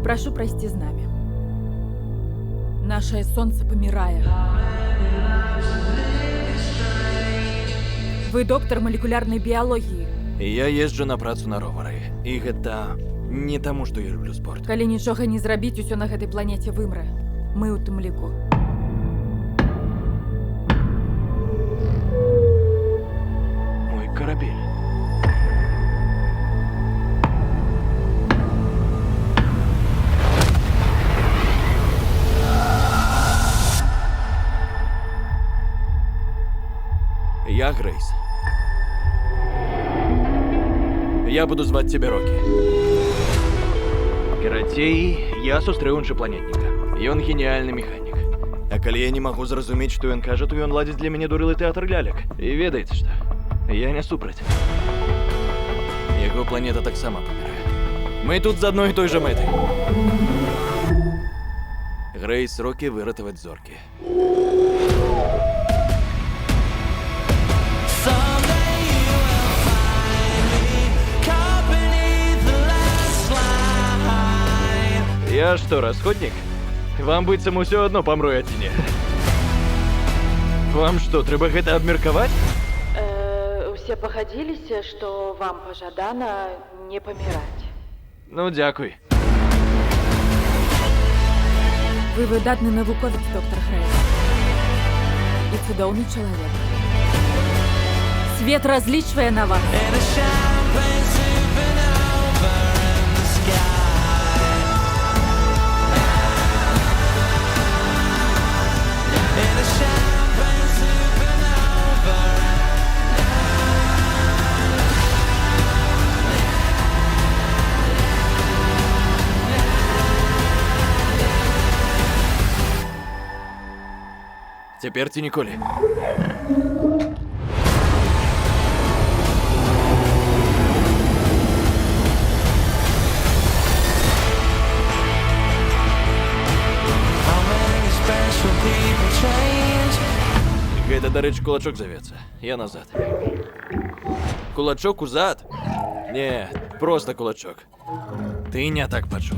Прошу пройсці з намі. Нашае сонца памірае. Вы доктар малекулярнай біялогіі. Я езджу на працу на ровары. І гэта не таму, што я люблю спорт. Калі нічога не зрабіць, усё на гэтай планеце вымрэ. Мы ў тым ліку. Мой карабель. Я Грейс. Я буду зваць цябе Рокі. Карацей, я сустрэў іншапланетніка. Ён геніальны механік. А калі я не магу зразумець, што ён кажа, то ён ладзіць для мяне дурылы тэатр лялек. І ведаеце што? Я не супраць. Яго планета таксама памірае. Мы тут з адной і той жа мэтай. Грейс Рокі выратаваць зоркі. Я што, расходнік? Вам быццам усё адно памру я ці не. Вам што, трэба гэта абмеркаваць? Усе пагадзіліся, што вам пажадана не паміраць. Ну, дзякуй. Вы выдатны навуковец, доктар Грейс. І цудоўны чалавек. Свет разлічвае на вас. Цяпер ці ніколі. Гэта, дарэчы, кулачок завецца. Я назад. Кулачок узад? Не, проста кулачок. Ты не так пачуў.